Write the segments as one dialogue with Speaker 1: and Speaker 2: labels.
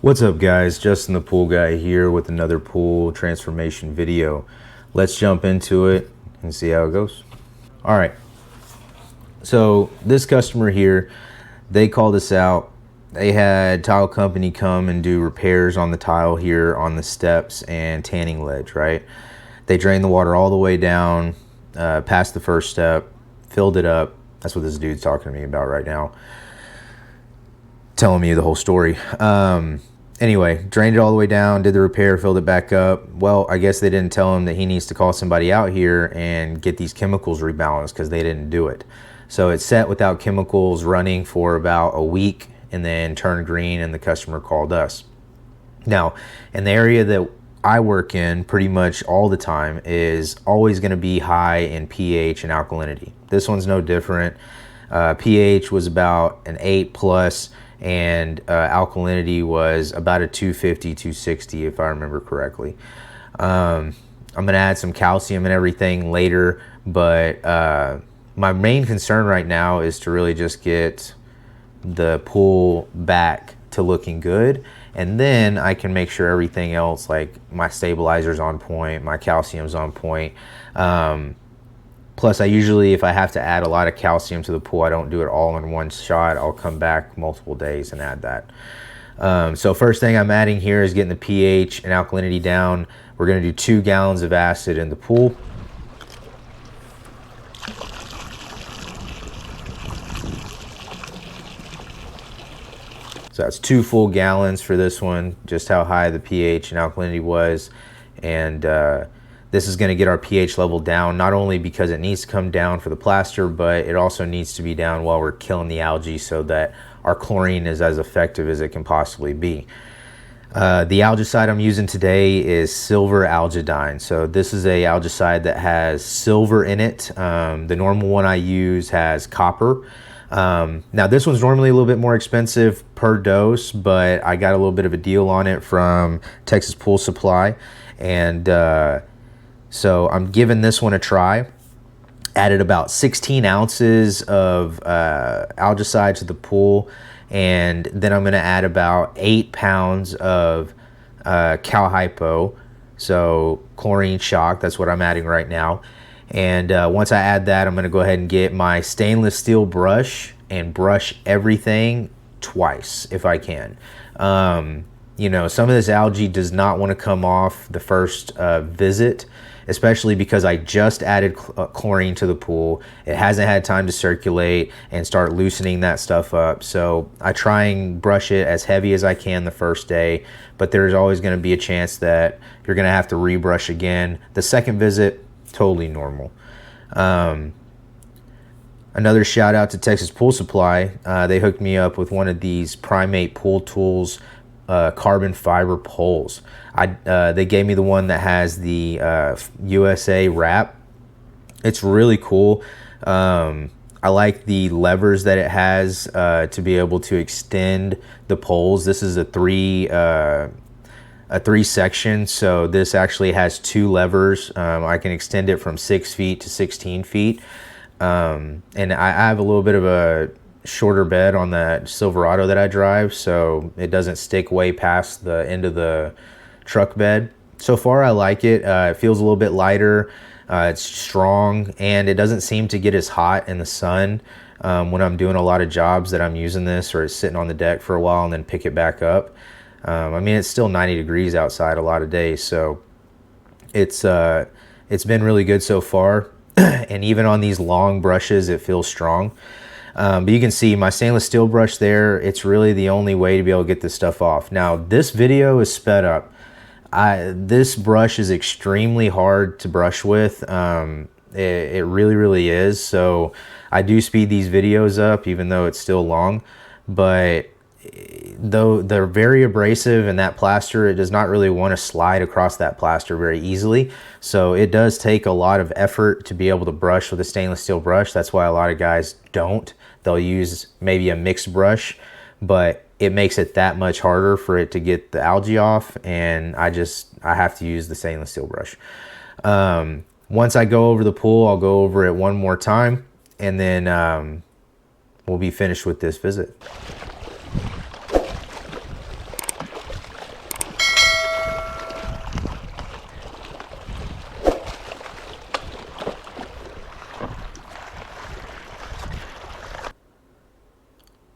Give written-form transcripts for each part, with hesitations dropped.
Speaker 1: What's up guys, Justin the Pool Guy here with another pool transformation video. Let's jump into it and see how it goes. Alright, so this customer here, they called us out. They had tile company come and do repairs on the tile here on the steps and tanning ledge, right? They drained the water all the way down, past the first step, filled it up. That's what this dude's talking to me about right now. Telling me the whole story. Anyway, drained it all the way down, did the repair, filled it back up. Well, I guess they didn't tell him that he needs to call somebody out here and get these chemicals rebalanced because they didn't do it. So it sat without chemicals running for about a week and then turned green, and the customer called us. Now, in the area that I work in pretty much all the time is always going to be high in pH and alkalinity. This one's no different. pH was about an 8+, and alkalinity was about a 250, 260 if I remember correctly. I'm going to add some calcium and everything later, but my main concern right now is to really just get the pool back to looking good, and then I can make sure everything else, like my stabilizer's on point, my calcium's on point. Plus, I usually, if I have to add a lot of calcium to the pool, I don't do it all in one shot. I'll come back multiple days and add that. So first thing I'm adding here is getting the pH and alkalinity down. We're going to do 2 gallons of acid in the pool. So that's 2 full gallons for this one, just how high the pH and alkalinity was. And this is going to get our pH level down, not only because it needs to come down for the plaster, but it also needs to be down while we're killing the algae so that our chlorine is as effective as it can possibly be. The algicide I'm using today is silver algidine. So this is a algicide that has silver in it. The normal one I use has copper. Now this one's normally a little bit more expensive per dose, but I got a little bit of a deal on it from Texas Pool Supply, and so I'm giving this one a try. Added about 16 ounces of algicide to the pool, and then I'm going to add about 8 pounds of cal hypo, so chlorine shock. That's what I'm adding right now. And once I add that, I'm going to go ahead and get my stainless steel brush and brush everything twice if I can. You know, some of this algae does not want to come off the first visit, especially because I just added chlorine to the pool. It hasn't had time to circulate and start loosening that stuff up. So I try and brush it as heavy as I can the first day, but there's always going to be a chance that you're going to have to rebrush again. The second visit, totally normal. Another shout out to Texas Pool Supply. They hooked me up with one of these Primate Pool Tools carbon fiber poles. They gave me the one that has the USA wrap. It's really cool. I like the levers that it has to be able to extend the poles. This is a three section, so this actually has 2 levers. I can extend it from 6 feet to 16 feet. And I have a little bit of a shorter bed on that Silverado that I drive, so it doesn't stick way past the end of the truck bed. So far I like it. It feels a little bit lighter. It's strong, and it doesn't seem to get as hot in the sun when I'm doing a lot of jobs that I'm using this, or it's sitting on the deck for a while and then pick it back up. I mean, it's still 90 degrees outside a lot of days, so it's been really good so far. And even on these long brushes, it feels strong. But you can see my stainless steel brush there. It's really the only way to be able to get this stuff off. Now, this video is sped up. This brush is extremely hard to brush with. It really, really is. So I do speed these videos up, even though it's still long. But though they're very abrasive, and that plaster, it does not really want to slide across that plaster very easily. So it does take a lot of effort to be able to brush with a stainless steel brush. That's why a lot of guys don't. They'll use maybe a mixed brush, but it makes it that much harder for it to get the algae off, and I have to use the stainless steel brush. Once I go over the pool, I'll go over it one more time, and then we'll be finished with this visit.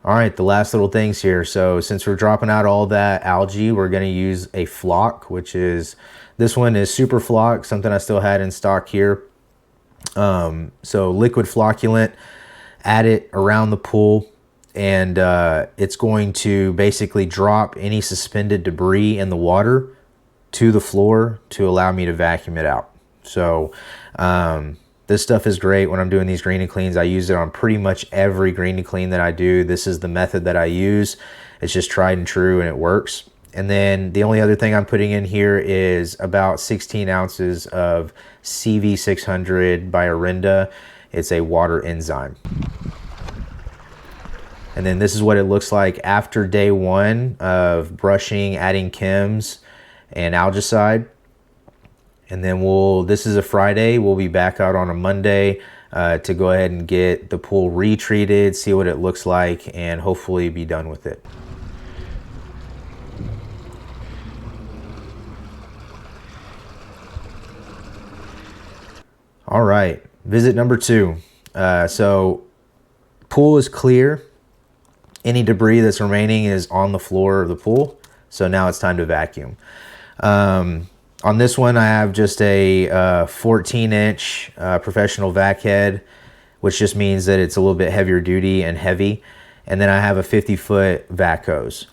Speaker 1: All right, the last little things here. So since we're dropping out all that algae, we're gonna use a flock, which is, this one is Super Flock, something I still had in stock here. So liquid flocculant, add it around the pool, and it's going to basically drop any suspended debris in the water to the floor to allow me to vacuum it out. So this stuff is great when I'm doing these green and cleans. I use it on pretty much every green and clean that I do. This is the method that I use. It's just tried and true, and it works. And then the only other thing I'm putting in here is about 16 ounces of CV600 by Orinda. It's a water enzyme. And then this is what it looks like after day 1 of brushing, adding chems and algicide. And then this is a Friday, we'll be back out on a Monday to go ahead and get the pool retreated, see what it looks like, and hopefully be done with it. All right, visit number 2. So pool is clear. Any debris that's remaining is on the floor of the pool. So now it's time to vacuum. On this one, I have just a 14-inch professional vac head, which just means that it's a little bit heavier duty and heavy. And then I have a 50-foot vac hose.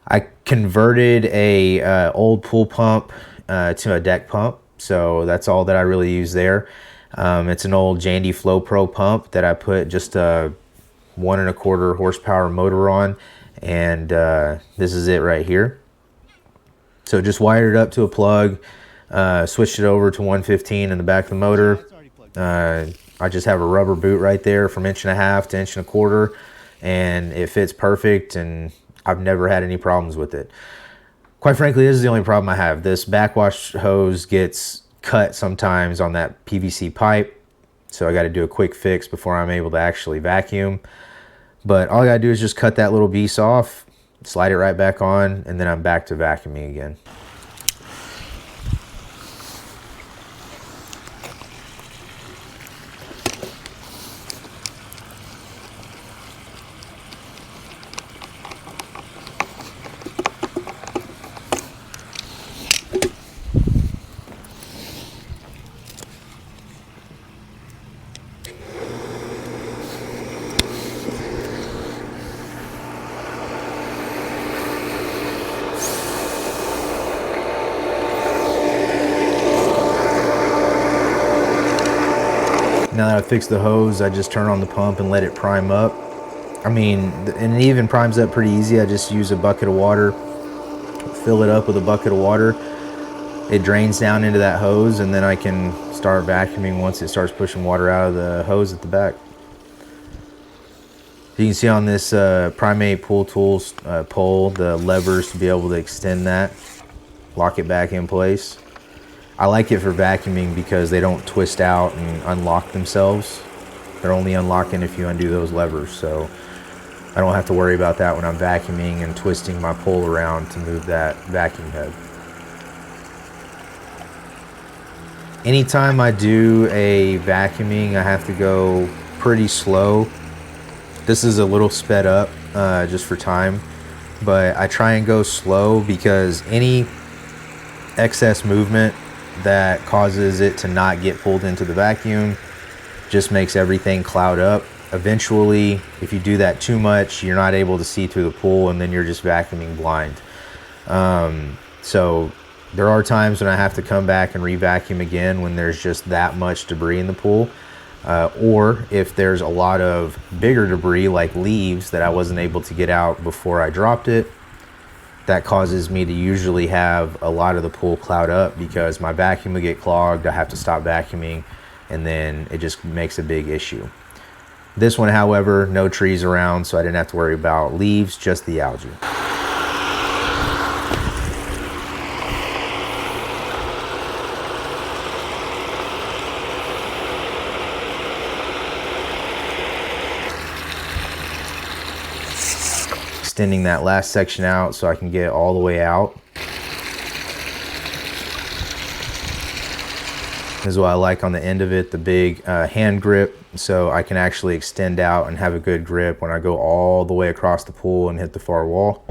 Speaker 1: I converted a old pool pump to a deck pump, so that's all that I really use there. It's an old Jandy Flow Pro pump that I put just a 1 1/4 horsepower motor on, and this is it right here. So just wired it up to a plug, switched it over to 115 in the back of the motor. I just have a rubber boot right there from 1.5 inches to 1 1/4 inches, and it fits perfect, and I've never had any problems with it. Quite frankly, this is the only problem I have. This backwash hose gets cut sometimes on that PVC pipe, so I got to do a quick fix before I'm able to actually vacuum. But all I got to do is just cut that little piece off, slide it right back on, and then I'm back to vacuuming again. Now that I fixed the hose, I just turn on the pump and let it prime up. I mean, and it even primes up pretty easy. I just use a bucket of water, fill it up with a bucket of water. It drains down into that hose, and then I can start vacuuming once it starts pushing water out of the hose at the back. You can see on this Primate Pool Tools pole, the levers to be able to extend that, lock it back in place. I like it for vacuuming because they don't twist out and unlock themselves. They're only unlocking if you undo those levers, so I don't have to worry about that when I'm vacuuming and twisting my pole around to move that vacuum head. Anytime I do a vacuuming, I have to go pretty slow. This is a little sped up just for time, but I try and go slow because any excess movement that causes it to not get pulled into the vacuum just makes everything cloud up. Eventually, if you do that too much, you're not able to see through the pool, and then you're just vacuuming blind. So there are times when I have to come back and re-vacuum again when there's just that much debris in the pool, or if there's a lot of bigger debris like leaves that I wasn't able to get out before I dropped it. That causes me to usually have a lot of the pool cloud up because my vacuum will get clogged. I have to stop vacuuming, and then it just makes a big issue. This one, however, no trees around, so I didn't have to worry about leaves, just the algae. Extending that last section out so I can get it all the way out. This is what I like on the end of it, the big hand grip, so I can actually extend out and have a good grip when I go all the way across the pool and hit the far wall.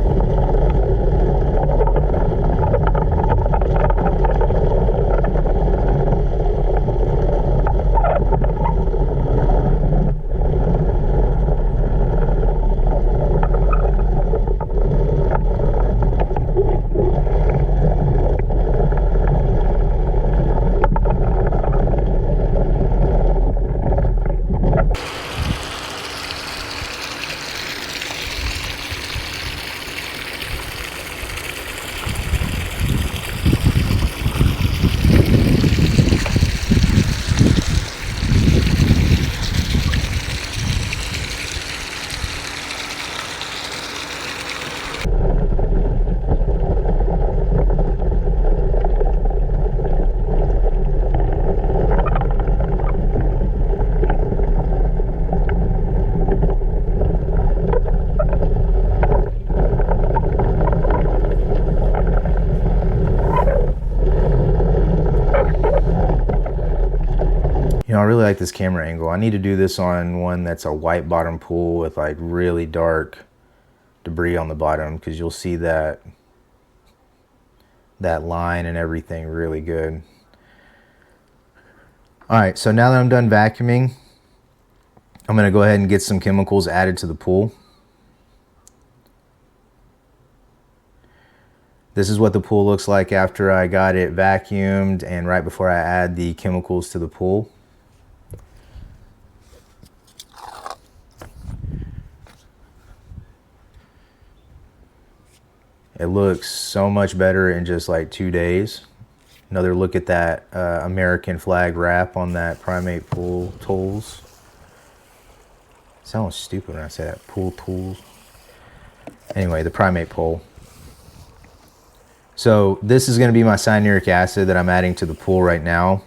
Speaker 1: You know, I really like this camera angle. I need to do this on one that's a white bottom pool with like really dark debris on the bottom, because you'll see that line and everything really good. All right, so now that I'm done vacuuming, I'm gonna go ahead and get some chemicals added to the pool. This is what the pool looks like after I got it vacuumed and right before I add the chemicals to the pool. It looks so much better in just like 2 days. Another look at that American flag wrap on that Primate pool tools. Sounds stupid when I say that, pool tools. Anyway, the Primate pole. So this is going to be my cyanuric acid that I'm adding to the pool right now.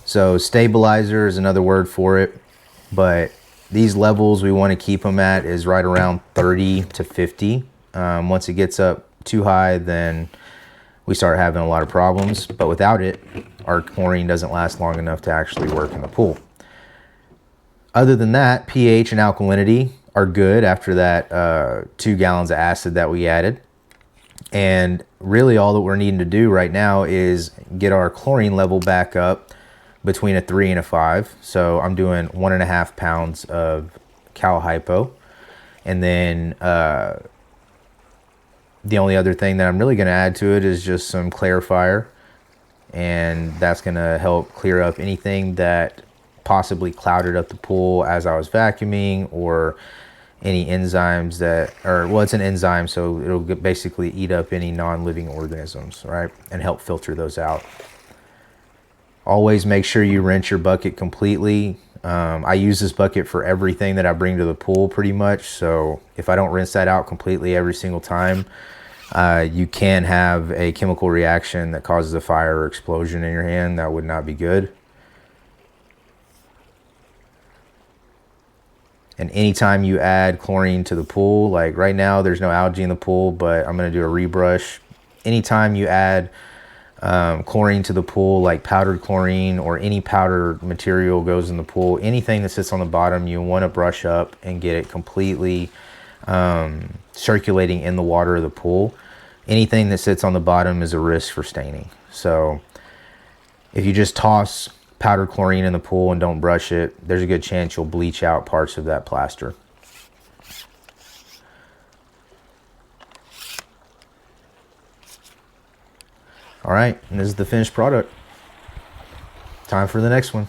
Speaker 1: So stabilizer is another word for it, but these levels we want to keep them at is right around 30 to 50. Once it gets up too high, then we start having a lot of problems. But without it, our chlorine doesn't last long enough to actually work in the pool. Other than that, pH and alkalinity are good after that 2 gallons of acid that we added. And really all that we're needing to do right now is get our chlorine level back up between a 3 and a 5. So I'm doing 1.5 pounds of cal hypo. And then the only other thing that I'm really going to add to it is just some clarifier. And that's going to help clear up anything that possibly clouded up the pool as I was vacuuming, or any enzymes that, or well, it's an enzyme, so it'll basically eat up any non-living organisms, right? And help filter those out. Always make sure you rinse your bucket completely. I use this bucket for everything that I bring to the pool pretty much. So if I don't rinse that out completely every single time, you can have a chemical reaction that causes a fire or explosion in your hand. That would not be good. And anytime you add chlorine to the pool, like right now there's no algae in the pool, but I'm going to do a rebrush. Anytime you add chlorine to the pool, like powdered chlorine or any powdered material goes in the pool, anything that sits on the bottom, you want to brush up and get it completely circulating in the water of the pool. Anything that sits on the bottom is a risk for staining. So if you just toss powdered chlorine in the pool and don't brush it, there's a good chance you'll bleach out parts of that plaster. All right, and this is the finished product. Time for the next one.